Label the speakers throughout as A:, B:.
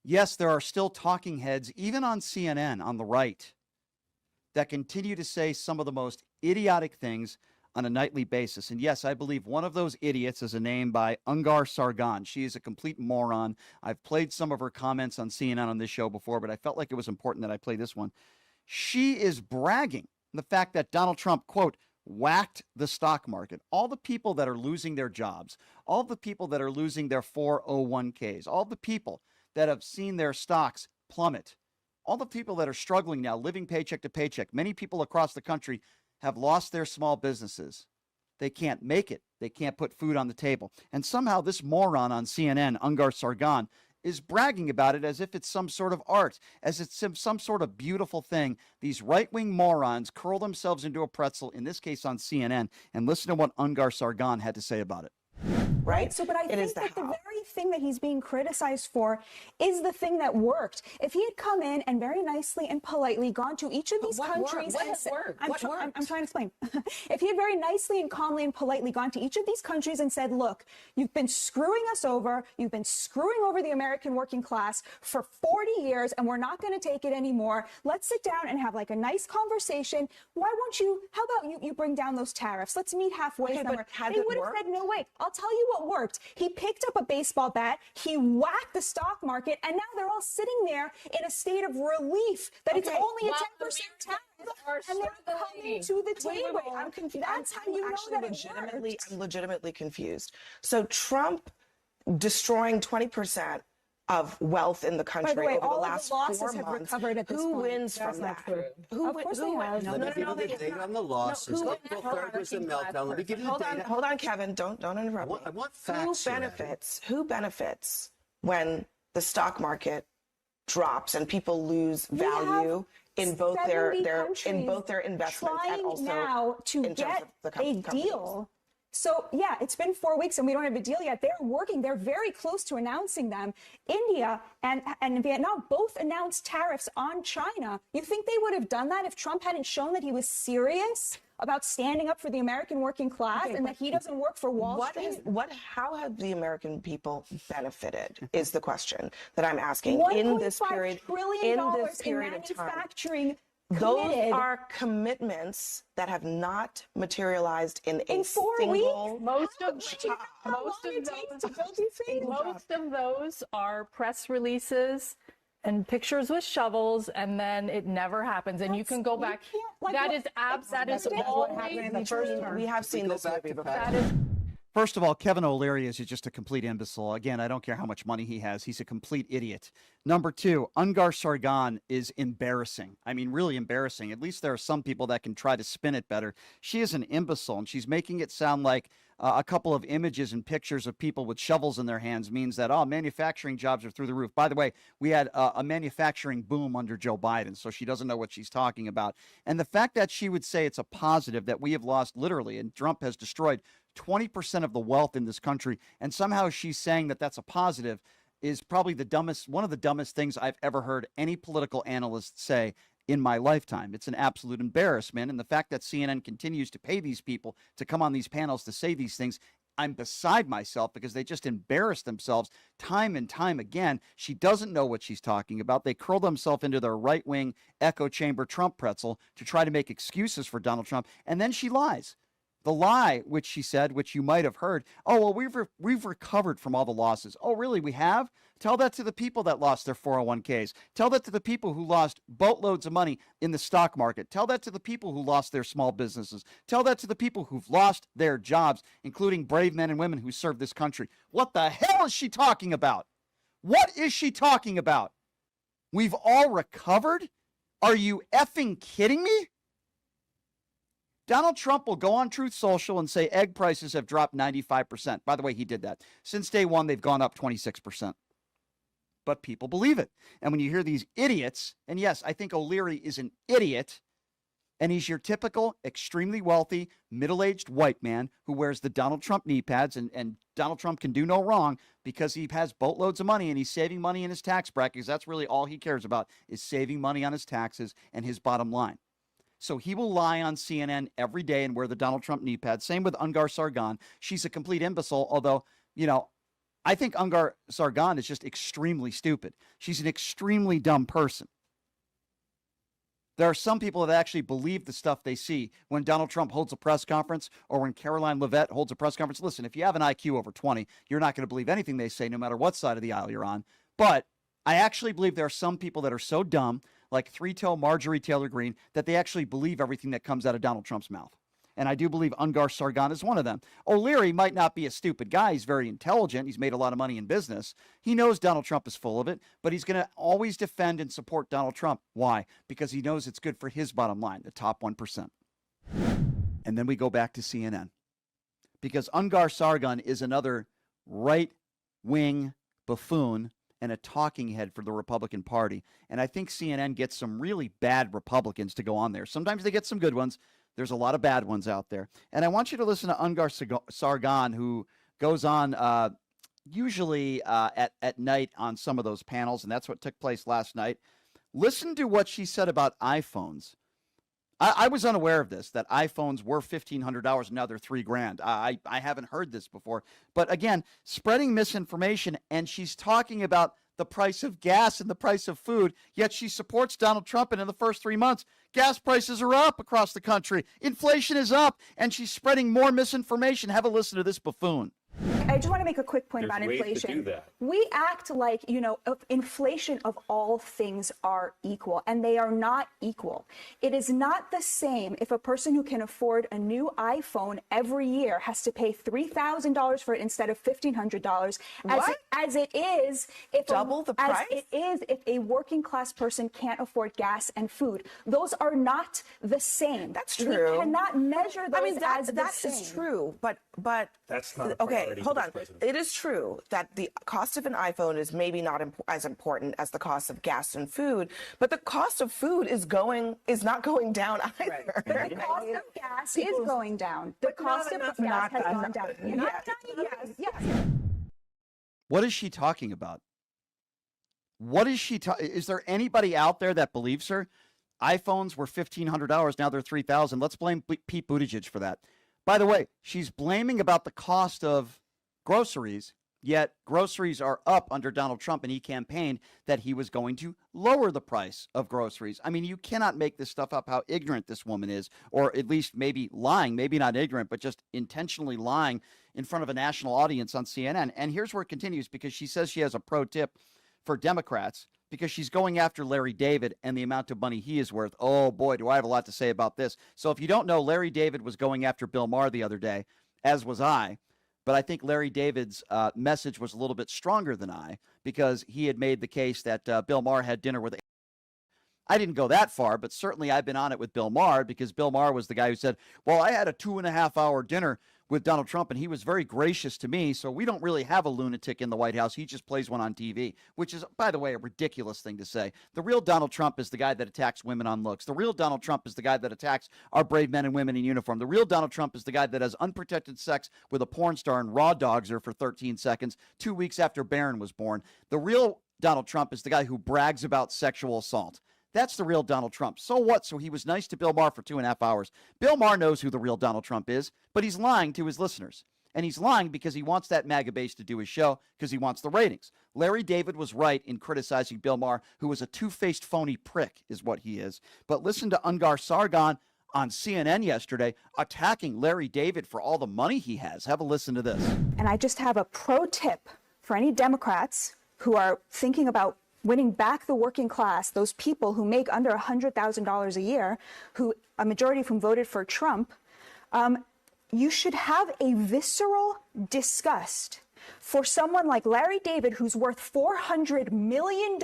A: Yes, there are still talking heads, even on CNN, on the right, that continue to say some of the most idiotic things on a nightly basis. And yes, I believe one of those idiots is a name by Ungar-Sargon. She is a complete moron. I've played some of her comments on CNN on this show before, but I felt like it was important that I play this one. She is bragging the fact that Donald Trump, quote, whacked the stock market. All the people that are losing their jobs, all the people that are losing their 401ks, all the people that have seen their stocks plummet, all the people that are struggling now, living paycheck to paycheck. Many people across the country have lost their small businesses. They can't make it. They can't put food on the table. And somehow this moron on CNN, Ungar-Sargon, is bragging about it as if it's some sort of art, as it's some sort of beautiful thing. These right-wing morons curl themselves into a pretzel, in this case on CNN, and listen to what Ungar-Sargon had to say about it.
B: Right? So, but I think that the very thing that he's being criticized for is the thing that worked. If he had come in and very nicely and politely gone to each of these countries and said, I'm trying to explain. If he had very nicely and calmly and politely gone to each of these countries and said, look, you've been screwing us over. You've been screwing over the American working class for 40 years, and we're not going to take it anymore. Let's sit down and have like a nice conversation. Why won't you, how about you bring down those tariffs? Let's meet halfway somewhere. They would have said, no, wait, I'll tell you what worked. He picked up a baseball bat, he whacked the stock market, and now they're all sitting there in a state of relief that it's only a 10% tariff, and they're coming to the table.
C: Wait, I'm confused.
B: That's how you know that it worked.
C: I'm legitimately confused. So Trump destroying 20% of wealth in the country over the last 4 months. Who wins from that? Who wins?
D: Let me give you the data on the losses. April 3rd was a meltdown. Let me give you the data.
C: Hold on, Kevin. Don't interrupt me.
D: I want facts.
C: Who benefits when the stock market drops and people lose value in both their investments and also
B: now to get a deal? So, yeah, it's been 4 weeks and we don't have a deal yet. They're working. They're very close to announcing them. India and Vietnam both announced tariffs on China. You think they would have done that if Trump hadn't shown that he was serious about standing up for the American working class and that he doesn't work for Wall Street?
C: How have the American people benefited is the question that I'm asking in this period of time. Those are commonalities that have not materialized in a
B: 4 weeks.
E: Most of those are press releases and pictures with shovels, and then it never happens. And you can go back. That is all what happened in the first term.
C: We have seen this movie before.
A: First of all, Kevin O'Leary is just a complete imbecile. Again, I don't care how much money he has. He's a complete idiot. Number two, Ungar-Sargon is embarrassing. I mean, really embarrassing. At least there are some people that can try to spin it better. She is an imbecile, and she's making it sound like a couple of images and pictures of people with shovels in their hands means that, manufacturing jobs are through the roof. By the way, we had a manufacturing boom under Joe Biden, so she doesn't know what she's talking about. And the fact that she would say it's a positive that we have lost literally, and Trump has destroyed 20% of the wealth in this country, and somehow she's saying that that's a positive, is probably one of the dumbest things I've ever heard any political analyst say in my lifetime. It's an absolute embarrassment. And the fact that CNN continues to pay these people to come on these panels to say these things, I'm beside myself, because they just embarrass themselves time and time again. She doesn't know what she's talking about. They curl themselves into their right-wing echo chamber Trump pretzel to try to make excuses for Donald Trump. And then she lies. The lie, which she said, which you might have heard, we've recovered from all the losses. Oh, really? We have? Tell that to the people that lost their 401ks. Tell that to the people who lost boatloads of money in the stock market. Tell that to the people who lost their small businesses. Tell that to the people who've lost their jobs, including brave men and women who serve this country. What the hell is she talking about? What is she talking about? We've all recovered? Are you effing kidding me? Donald Trump will go on Truth Social and say egg prices have dropped 95%. By the way, he did that. Since day one, they've gone up 26%. But people believe it. And when you hear these idiots, and yes, I think O'Leary is an idiot, and he's your typical extremely wealthy, middle-aged white man who wears the Donald Trump knee pads, and Donald Trump can do no wrong because he has boatloads of money and he's saving money in his tax bracket, because that's really all he cares about is saving money on his taxes and his bottom line. So he will lie on CNN every day and wear the Donald Trump knee pad. Same with Ungar-Sargon. She's a complete imbecile, although, I think Ungar-Sargon is just extremely stupid. She's an extremely dumb person. There are some people that actually believe the stuff they see when Donald Trump holds a press conference or when Caroline Leavitt holds a press conference. Listen, if you have an IQ over 20, you're not going to believe anything they say, no matter what side of the aisle you're on. But I actually believe there are some people that are so dumb, like three-toe Marjorie Taylor Greene, that they actually believe everything that comes out of Donald Trump's mouth. And I do believe Ungar-Sargon is one of them. O'Leary might not be a stupid guy. He's very intelligent. He's made a lot of money in business. He knows Donald Trump is full of it, but he's going to always defend and support Donald Trump. Why? Because he knows it's good for his bottom line, the top 1%. And then we go back to CNN. Because Ungar-Sargon is another right-wing buffoon and a talking head for the Republican Party. And I think CNN gets some really bad Republicans to go on there. Sometimes they get some good ones. There's a lot of bad ones out there. And I want you to listen to Ungar-Sargon, who goes on usually at night on some of those panels, and that's what took place last night. Listen to what she said about iPhones. I was unaware of this, that iPhones were $1,500, now they're $3,000. I haven't heard this before. But again, spreading misinformation, and she's talking about the price of gas and the price of food, yet she supports Donald Trump, and in the first 3 months, gas prices are up across the country. Inflation is up, and she's spreading more misinformation. Have a listen to this buffoon.
B: I just want to make a quick point about
F: ways
B: inflation.
F: to do that.
B: We act like, inflation of all things are equal, and they are not equal. It is not the same if a person who can afford a new iPhone every year has to pay $3,000 for it instead of $1,500, as it is if
C: double the price?
B: As it is if a working class person can't afford gas and food. Those are not the same.
C: That's true.
B: We cannot measure those as the same.
C: That is true, but
F: that's not
C: okay. Hold on. It is true that the cost of an iPhone is maybe not as important as the cost of gas and food, but the cost of food is not going down either.
B: Right. The cost of gas is going down. The cost of gas has gone down. Yes.
A: What is she talking about? What is she is there anybody out there that believes her? iPhones were $1,500, now they're $3,000. Let's blame Pete Buttigieg for that. By the way, she's blaming about the cost of groceries, yet groceries are up under Donald Trump, and he campaigned that he was going to lower the price of groceries. I mean, you cannot make this stuff up, how ignorant this woman is, or at least maybe lying, maybe not ignorant, but just intentionally lying in front of a national audience on CNN. And here's where it continues, because she says she has a pro tip for Democrats, because she's going after Larry David and the amount of money he is worth. Oh, boy, do I have a lot to say about this. So if you don't know, Larry David was going after Bill Maher the other day, as was I. But I think Larry David's message was a little bit stronger than I, because he had made the case that Bill Maher had dinner with. I didn't go that far, but certainly I've been on it with Bill Maher, because Bill Maher was the guy who said, well, I had a 2.5-hour dinner with Donald Trump, and he was very gracious to me, so we don't really have a lunatic in the White House. He just plays one on TV, which is, by the way, a ridiculous thing to say. The real Donald Trump is the guy that attacks women on looks. The real Donald Trump is the guy that attacks our brave men and women in uniform. The real Donald Trump is the guy that has unprotected sex with a porn star and raw dogs her for 13 seconds 2 weeks after Barron was born. The real Donald Trump is the guy who brags about sexual assault. That's the real Donald Trump. So what? So he was nice to Bill Maher for 2.5 hours. Bill Maher knows who the real Donald Trump is, but he's lying to his listeners. And he's lying because he wants that MAGA base to do his show, because he wants the ratings. Larry David was right in criticizing Bill Maher, who was a two-faced phony prick, is what he is. But listen to Ungar-Sargon on CNN yesterday attacking Larry David for all the money he has. Have a listen to this.
B: And I just have a pro tip for any Democrats who are thinking about winning back the working class, those people who make under $100,000 a year, who a majority of whom voted for Trump. You should have a visceral disgust for someone like Larry David, who's worth $400 million,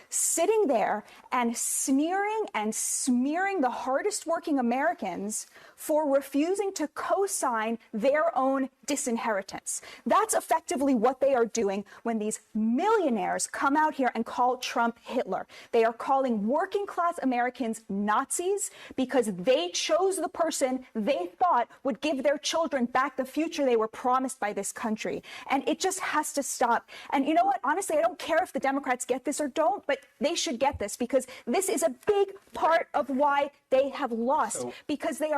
B: sitting there and sneering and smearing the hardest working Americans for refusing to co-sign their own disinheritance. That's effectively what they are doing when these millionaires come out here and call Trump Hitler. They are calling working class Americans Nazis because they chose the person they thought would give their children back the future they were promised by this country. And it just has to stop. And you know what? Honestly, I don't care if the Democrats get this or don't, but but they should get this because this is a big part of why they have lost, because they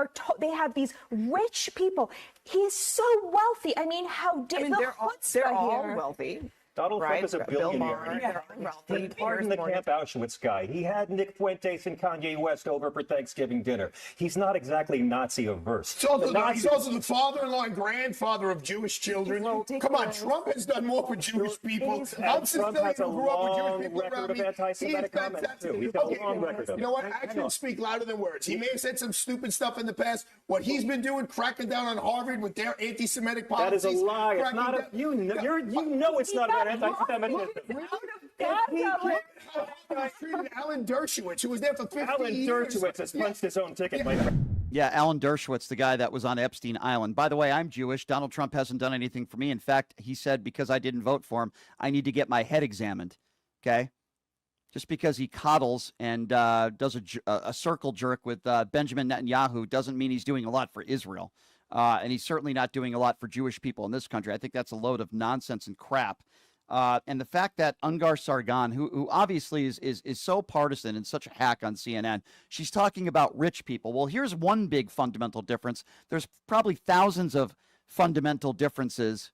B: have these rich people. He is so wealthy. I mean, how did
C: they're all wealthy.
F: Donald Trump is a
C: billionaire.
F: He pardoned the Camp Auschwitz guy. He had Nick Fuentes and Kanye West over for Thanksgiving dinner. He's not exactly Nazi averse.
G: He's also the father-in-law and grandfather of Jewish children. Come on, Trump has done more for Jewish people.
F: I'm Trump has a long record of anti-Semitic comments, too. He's got a long record of it.
G: You know what? Actions speak louder than words. He may have said some stupid stuff in the past. What he's been doing, cracking down on Harvard with their anti-Semitic policies.
F: That is a lie. It's not you know it's not about anti-Semitism.
G: Treated Alan Dershowitz, who was there for 50 years.
F: Alan Dershowitz has punched his own ticket, my friend.
A: Yeah, Alan Dershowitz, the guy that was on Epstein Island. By the way, I'm Jewish. Donald Trump hasn't done anything for me. In fact, he said because I didn't vote for him, I need to get my head examined. Okay? Just because he coddles and does a circle jerk with Benjamin Netanyahu doesn't mean he's doing a lot for Israel. And he's certainly not doing a lot for Jewish people in this country. I think that's a load of nonsense and crap. And the fact that Ungar-Sargon, who obviously is so partisan and such a hack on CNN, she's talking about rich people. Well, here's one big fundamental difference. There's probably thousands of fundamental differences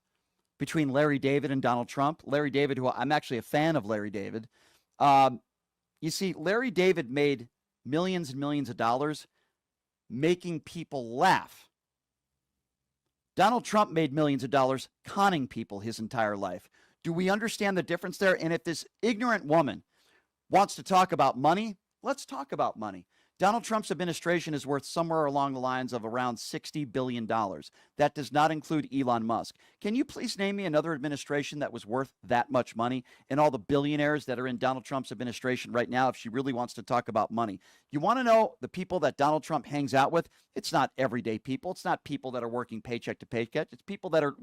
A: between Larry David and Donald Trump. Larry David, who I'm actually a fan of Larry David. You see, Larry David made millions and millions of dollars making people laugh. Donald Trump made millions of dollars conning people his entire life. Do we understand the difference there? And if this ignorant woman wants to talk about money, let's talk about money. Donald Trump's administration is worth somewhere along the lines of around $60 billion. That does not include Elon Musk. Can you please name me another administration that was worth that much money, and all the billionaires that are in Donald Trump's administration right now, if she really wants to talk about money? You want to know the people that Donald Trump hangs out with? It's not everyday people. It's not people that are working paycheck to paycheck. It's people that are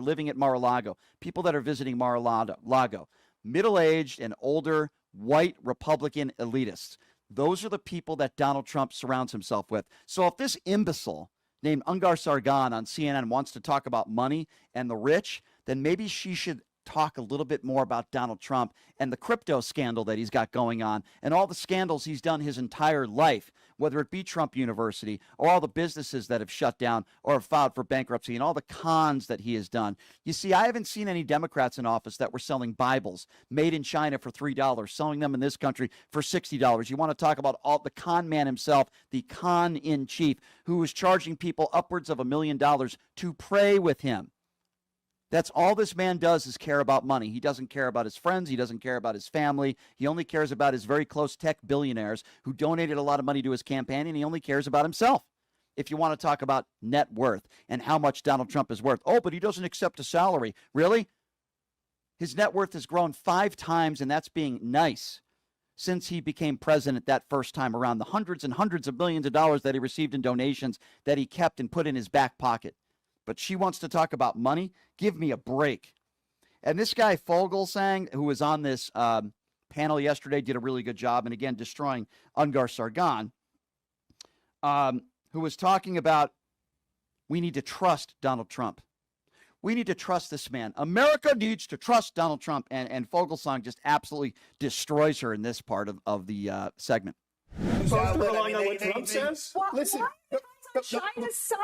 A: living at Mar-a-Lago, people that are visiting Mar-a-Lago, middle-aged and older white Republican elitists. Those are the people that Donald Trump surrounds himself with. So if this imbecile named Ungar-Sargon on CNN wants to talk about money and the rich, then maybe she should talk a little bit more about Donald Trump and the crypto scandal that he's got going on and all the scandals he's done his entire life, whether it be Trump University or all the businesses that have shut down or have filed for bankruptcy and all the cons that he has done. You see, I haven't seen any Democrats in office that were selling Bibles made in China for $3, selling them in this country for $60. You want to talk about all the con man himself, the con in chief, who was charging people upwards of $1 million to pray with him. That's all this man does is care about money. He doesn't care about his friends. He doesn't care about his family. He only cares about his very close tech billionaires who donated a lot of money to his campaign, and he only cares about himself. If you want to talk about net worth and how much Donald Trump is worth. Oh, but he doesn't accept a salary. Really? His net worth has grown 5 times, and that's being nice, since he became president that first time around. The hundreds and hundreds of millions of dollars that he received in donations that he kept and put in his back pocket. But she wants to talk about money? Give me a break. And this guy Fogelsang, who was on this panel yesterday, did a really good job, and again, destroying Ungar-Sargon, who was talking about we need to trust Donald Trump. We need to trust this man. America needs to trust Donald Trump. And Fogelsang just absolutely destroys her in this part of the segment.
F: Supposed to rely on what Trump says?
G: Listen.
B: China's side.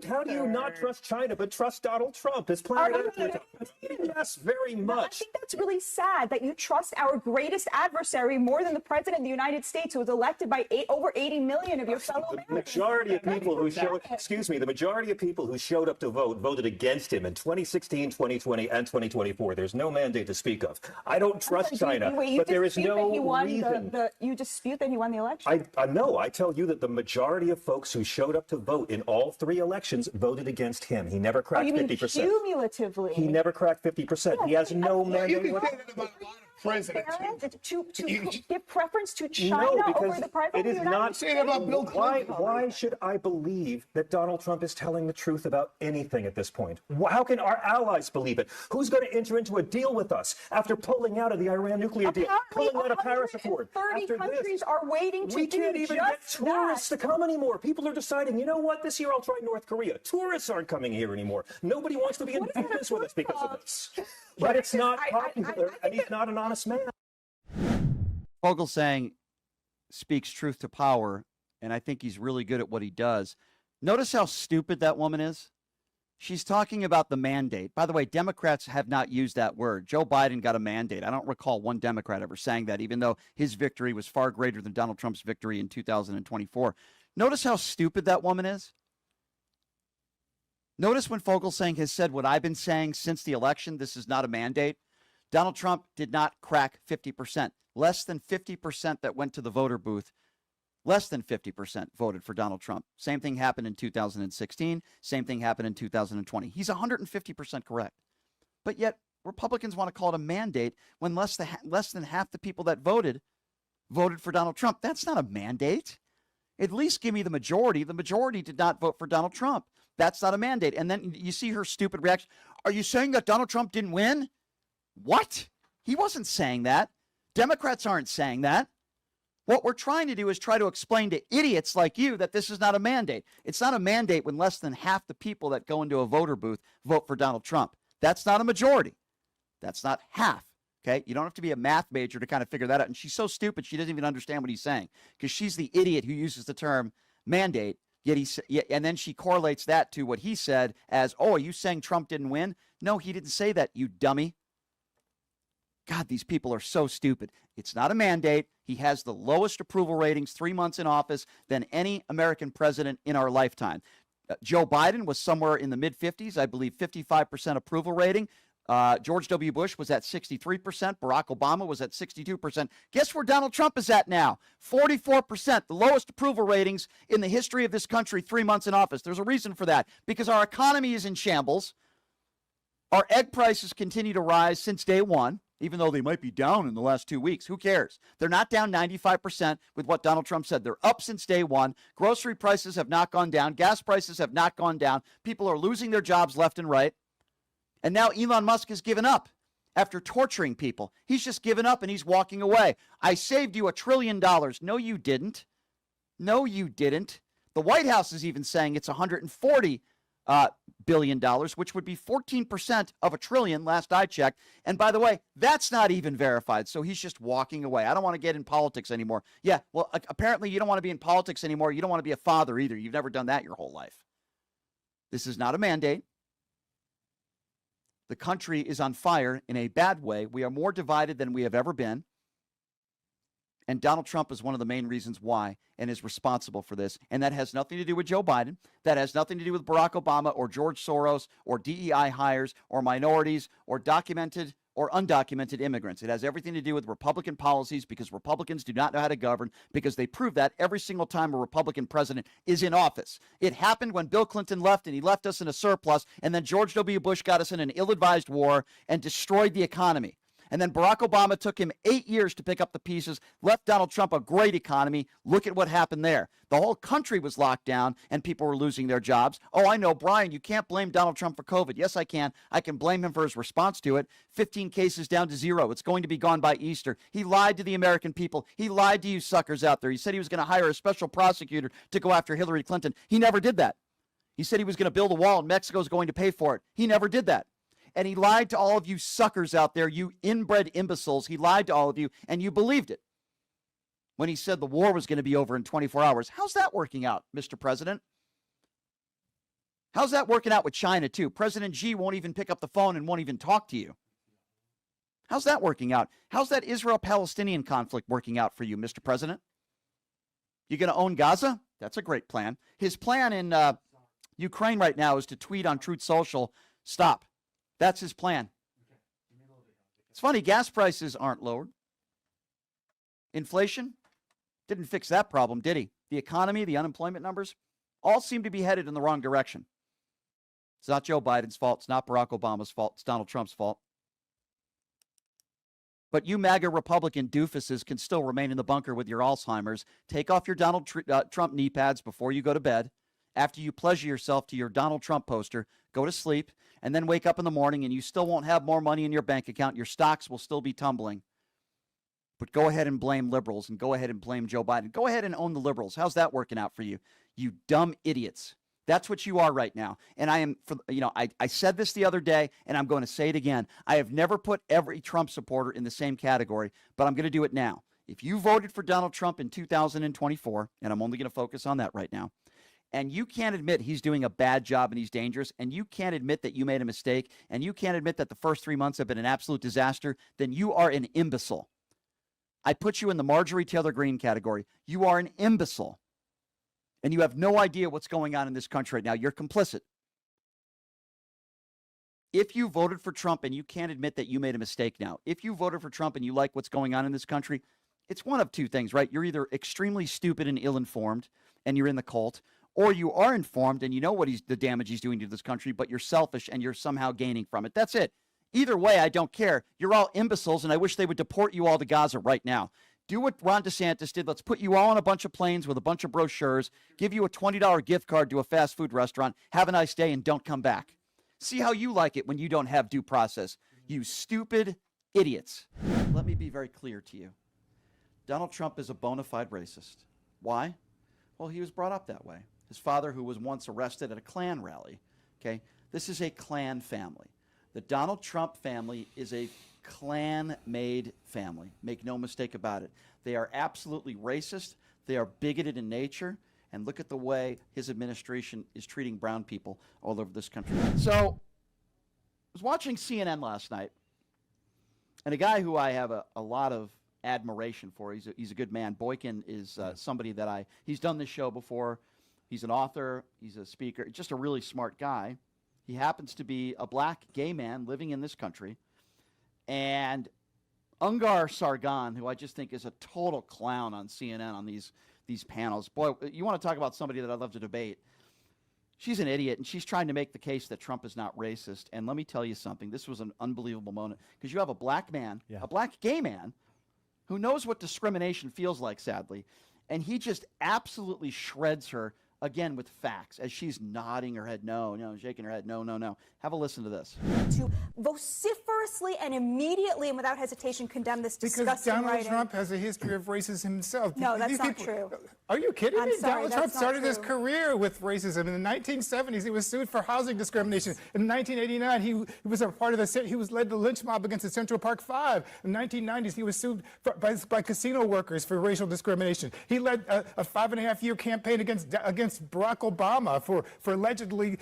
F: How do you not trust China but trust Donald Trump? His planet Earth. Yes, very much.
B: I think that's really sad that you trust our greatest adversary more than the president of the United States, who was elected by over 80 million of your fellow Americans.
F: The majority of people who the majority of people who showed up to vote voted against him in 2016, 2020, and 2024. There's no mandate to speak of. I don't trust China, but there is no reason.
B: You dispute that he won the election?
F: No, I tell you that the majority of folks who showed up to vote in all 3 elections voted against him. He never cracked 50%.
B: Cumulatively?
F: He never cracked 50%. He has no mandate.
G: You can say that about a lot of presidents.
B: To give preference to China over the president of the United States?
F: Why should I believe that Donald Trump is telling the truth about anything at this point? How can our allies believe it? Who's going to enter into a deal with us after pulling out of the Iran nuclear deal, pulling out of Paris Accord?
B: 30 countries are waiting to do just that.
F: We can't even get tourists to come anymore. People are deciding, you know what, this year I'll try North Korea. Tourists aren't coming here anymore. Nobody wants to be in business with us because of this. but it's not popular, and he's not an honest man.
A: Vogelsang speaks truth to power, and I think he's really good at what he does. Notice how stupid that woman is. She's talking about the mandate. By the way, Democrats have not used that word. Joe Biden got a mandate. I don't recall one Democrat ever saying that, even though his victory was far greater than Donald Trump's victory in 2024. Notice how stupid that woman is. Notice when Vogelsang has said what I've been saying since the election, this is not a mandate. Donald Trump did not crack 50%. Less than 50% that went to the voter booth, less than 50% voted for Donald Trump. Same thing happened in 2016. Same thing happened in 2020. He's 150% correct. But yet Republicans want to call it a mandate when less than half the people that voted for Donald Trump. That's not a mandate. At least give me the majority. The majority did not vote for Donald Trump. That's not a mandate. And then you see her stupid reaction. Are you saying that Donald Trump didn't win? What? He wasn't saying that. Democrats aren't saying that. What we're trying to do is try to explain to idiots like you that this is not a mandate. It's not a mandate when less than half the people that go into a voter booth vote for Donald Trump. That's not a majority. That's not half. Okay? You don't have to be a math major to kind of figure that out. And she's so stupid, she doesn't even understand what he's saying because she's the idiot who uses the term mandate. And then she correlates that to what he said as, oh, are you saying Trump didn't win? No, he didn't say that, you dummy. God, these people are so stupid. It's not a mandate. He has the lowest approval ratings 3 months in office than any American president in our lifetime. Joe Biden was somewhere in the mid-50s, I believe 55% approval rating. George W. Bush was at 63%. Barack Obama was at 62%. Guess where Donald Trump is at now? 44%, the lowest approval ratings in the history of this country 3 months in office. There's a reason for that, because our economy is in shambles. Our egg prices continue to rise since day one, even though they might be down in the last 2 weeks. Who cares? They're not down 95% with what Donald Trump said. They're up since day one. Grocery prices have not gone down. Gas prices have not gone down. People are losing their jobs left and right. And now Elon Musk has given up after torturing people. He's just given up and he's walking away. I saved you $1 trillion. No, you didn't. No, you didn't. The White House is even saying it's $140 billion, which would be 14% of $1 trillion last I checked. And by the way, that's not even verified. So he's just walking away. I don't want to get in politics anymore. Yeah, well, apparently you don't want to be in politics anymore. You don't want to be a father either. You've never done that your whole life. This is not a mandate. The country is on fire in a bad way. We are more divided than we have ever been. And Donald Trump is one of the main reasons why and is responsible for this. And that has nothing to do with Joe Biden. That has nothing to do with Barack Obama or George Soros or DEI hires or minorities or documented or undocumented immigrants. It has everything to do with Republican policies because Republicans do not know how to govern, because they prove that every single time a Republican president is in office. It happened when Bill Clinton left, and he left us in a surplus, and then George W. Bush got us in an ill-advised war and destroyed the economy. And then Barack Obama took him 8 years to pick up the pieces, left Donald Trump a great economy. Look at what happened there. The whole country was locked down and people were losing their jobs. Oh, I know, Brian, you can't blame Donald Trump for COVID. Yes, I can. I can blame him for his response to it. 15 cases down to 0. It's going to be gone by Easter. He lied to the American people. He lied to you suckers out there. He said he was going to hire a special prosecutor to go after Hillary Clinton. He never did that. He said he was going to build a wall and Mexico's going to pay for it. He never did that. And he lied to all of you suckers out there, you inbred imbeciles. He lied to all of you, and you believed it when he said the war was going to be over in 24 hours. How's that working out, Mr. President? How's that working out with China, too? President Xi won't even pick up the phone and won't even talk to you. How's that working out? How's that Israel-Palestinian conflict working out for you, Mr. President? You going to own Gaza? That's a great plan. His plan in Ukraine right now is to tweet on Truth Social, stop. That's his plan. It's funny, gas prices aren't lowered. Inflation didn't fix that problem, did he? The economy, the unemployment numbers, all seem to be headed in the wrong direction. It's not Joe Biden's fault. It's not Barack Obama's fault. It's Donald Trump's fault. But you MAGA Republican doofuses can still remain in the bunker with your Alzheimer's. Take off your Donald Trump knee pads before you go to bed. After you pleasure yourself to your Donald Trump poster, go to sleep, and then wake up in the morning and you still won't have more money in your bank account. Your stocks will still be tumbling. But go ahead and blame liberals and go ahead and blame Joe Biden. Go ahead and own the liberals. How's that working out for you? You dumb idiots. That's what you are right now. And I am, I said this the other day, and I'm going to say it again. I have never put every Trump supporter in the same category, but I'm going to do it now. If you voted for Donald Trump in 2024, and I'm only going to focus on that right now, and you can't admit he's doing a bad job and he's dangerous, and you can't admit that you made a mistake, and you can't admit that the first 3 months have been an absolute disaster, then you are an imbecile. I put you in the Marjorie Taylor Greene category. You are an imbecile. And you have no idea what's going on in this country right now. You're complicit. If you voted for Trump and you can't admit that you made a mistake now, if you voted for Trump and you like what's going on in this country, it's one of two things, right? You're either extremely stupid and ill-informed and you're in the cult, or you are informed and you know what the damage he's doing to this country, but you're selfish and you're somehow gaining from it. That's it. Either way, I don't care. You're all imbeciles, and I wish they would deport you all to Gaza right now. Do what Ron DeSantis did. Let's put you all on a bunch of planes with a bunch of brochures, give you a $20 gift card to a fast food restaurant, have a nice day, and don't come back. See how you like it when you don't have due process. You stupid idiots. Let me be very clear to you. Donald Trump is a bona fide racist. Why? Well, he was brought up that way. His father, who was once arrested at a Klan rally, okay? This is a Klan family. The Donald Trump family is a Klan-made family. Make no mistake about it. They are absolutely racist. They are bigoted in nature. And look at the way his administration is treating brown people all over this country. So I was watching CNN last night, and a guy who I have a lot of admiration for, he's a good man. Boykin is somebody that he's done this show before. He's an author. He's a speaker. Just a really smart guy. He happens to be a black gay man living in this country. And Ungar-Sargon, who I just think is a total clown on CNN on these panels. Boy, you want to talk about somebody that I'd love to debate. She's an idiot, and she's trying to make the case that Trump is not racist. And let me tell you something. This was an unbelievable moment, because you have a black man, a black gay man, who knows what discrimination feels like, sadly, and he just absolutely shreds her, again, with facts, as she's nodding her head, no, shaking her head, no. Have a listen to this.
B: To vociferously and immediately and without hesitation condemn this disgusting
H: Because Donald
B: writing.
H: Trump has a history of racism himself.
B: No, that's not true.
H: Are you kidding me?
B: Sorry,
H: Donald Trump
B: that's not
H: started his
B: true.
H: career with racism. In the 1970s, he was sued for housing discrimination. In 1989, he was a part of he was led the lynch mob against the Central Park Five. In the 1990s, he was sued by casino workers for racial discrimination. He led a 5.5-year campaign against Barack Obama for allegedly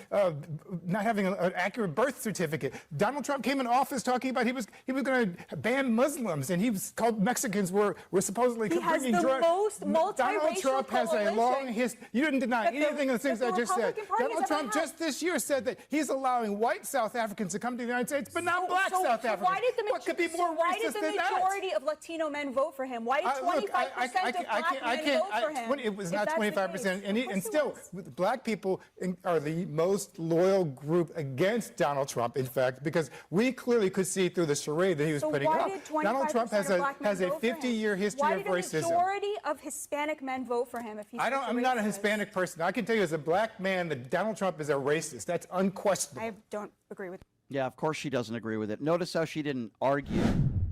H: not having an accurate birth certificate. Donald Trump came in office talking about he was going to ban Muslims, and he was called Mexicans were supposedly bringing drugs. Donald Trump has a long history. You didn't deny anything of the things I just said. Donald Trump just this year said that he's allowing white South Africans to come to the United States, but not black South Africans. What could be more racist than that?
B: Why did the majority of Latino men vote for him? Why did 25% of black men vote for him?
H: It was not 25%, and still, black people are the most loyal group against Donald Trump, in fact, because we clearly could see through the charade that he was putting up. Donald Trump has a 50-year history of racism. Why did the majority of Hispanic men vote for him if he's I'm not a Hispanic person. I can tell you as a black man that Donald Trump is a racist. That's unquestionable.
B: I don't agree with that.
A: Yeah, of course she doesn't agree with it. Notice how she didn't argue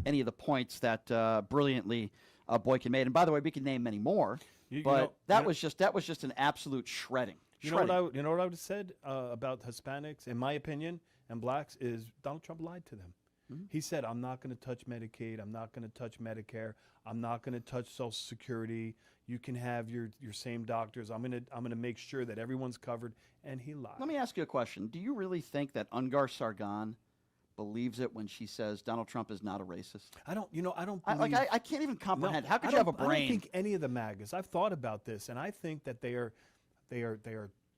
A: any of the points that brilliantly Boykin made. And by the way, we can name many more. That was just an absolute shredding.
I: You know what I would have said about Hispanics, in my opinion, and blacks is Donald Trump lied to them. Mm-hmm. He said, "I'm not going to touch Medicaid. I'm not going to touch Medicare. I'm not going to touch Social Security. You can have your same doctors. I'm going to make sure that everyone's covered." And he lied.
A: Let me ask you a question. Do you really think that Ungar-Sargon believes it when she says Donald Trump is not a racist?
I: I don't believe.
A: I can't even comprehend. How could you have a brain?
I: I don't think any of the MAGAs. I've thought about this, and I think that they are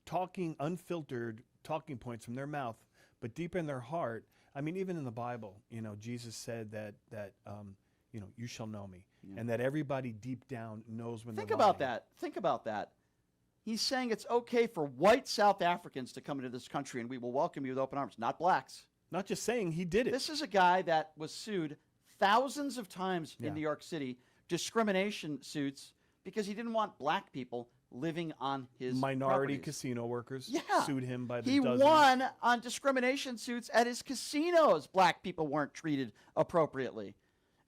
I: talking unfiltered talking points from their mouth, but deep in their heart. I mean, even in the Bible, Jesus said that you shall know me, and that everybody deep down knows when.
A: Think about that. Think about that. He's saying it's okay for white South Africans to come into this country, and we will welcome you with open arms, not blacks.
I: Not just saying, he did it.
A: This is a guy that was sued thousands of times in New York City, discrimination suits, because he didn't want black people living on his
I: minority
A: properties.
I: Casino workers sued him by the
A: He
I: dozens.
A: won on discrimination suits at his casinos. Black people weren't treated appropriately.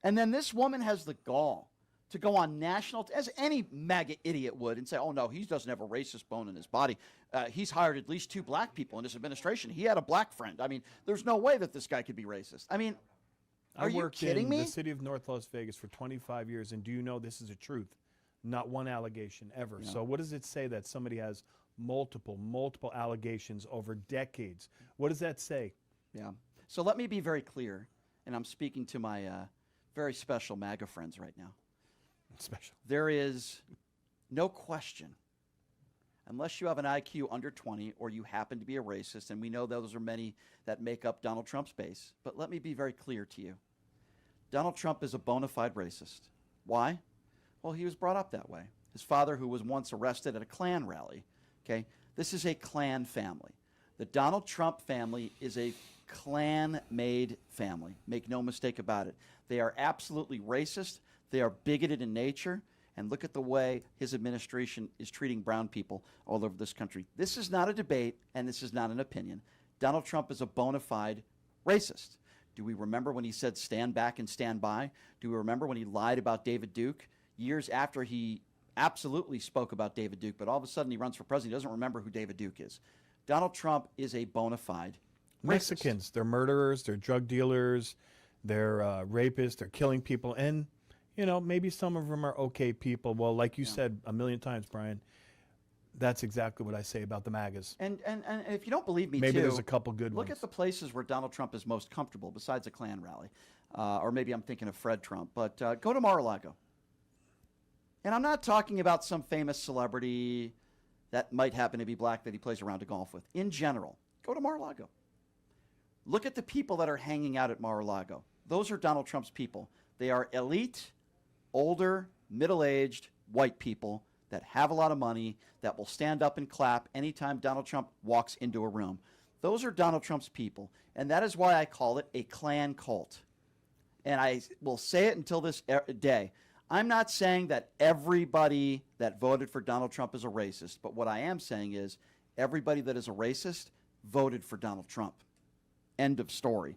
A: And then this woman has the gall to go on national, as any MAGA idiot would, and say, oh, no, he doesn't have a racist bone in his body. He's hired at least 2 black people in his administration. He had a black friend. I mean, there's no way that this guy could be racist. I mean, are you kidding me?
I: I worked in the city of North Las Vegas for 25 years, and do you know this is a truth? Not one allegation ever. So what does it say that somebody has multiple allegations over decades? What does that say?
A: Yeah. So let me be very clear, and I'm speaking to my very special MAGA friends right now.
I: Special.
A: There is no question, unless you have an IQ under 20 or you happen to be a racist, and we know those are many that make up Donald Trump's base, but let me be very clear to you. Donald Trump is a bona fide racist. Why? Well, he was brought up that way. His father, who was once arrested at a Klan rally, okay? This is a Klan family. The Donald Trump family is a Klan-made family. Make no mistake about it. They are absolutely racist. They are bigoted in nature. And look at the way his administration is treating brown people all over this country. This is not a debate, and this is not an opinion. Donald Trump is a bona fide racist. Do we remember when he said stand back and stand by? Do we remember when he lied about David Duke? Years after he absolutely spoke about David Duke, but all of a sudden he runs for president. He doesn't remember who David Duke is. Donald Trump is a bona fide racist.
I: Mexicans, they're murderers, they're drug dealers, they're rapists, they're killing people. And, you know, maybe some of them are okay people. Well, like you said a million times, Brian, that's exactly what I say about the MAGAs.
A: And if you don't believe me,
I: maybe there's a couple good ones.
A: Look at the places where Donald Trump is most comfortable besides a Klan rally. Or maybe I'm thinking of Fred Trump. But go to Mar-a-Lago. And I'm not talking about some famous celebrity that might happen to be black that he plays around to golf with. In general, go to Mar-a-Lago. Look at the people that are hanging out at Mar-a-Lago. Those are Donald Trump's people. They are elite, older, middle-aged, white people that have a lot of money, that will stand up and clap anytime Donald Trump walks into a room. Those are Donald Trump's people. And that is why I call it a Klan cult. And I will say it until this day. I'm not saying that everybody that voted for Donald Trump is a racist, but what I am saying is everybody that is a racist voted for Donald Trump. End of story.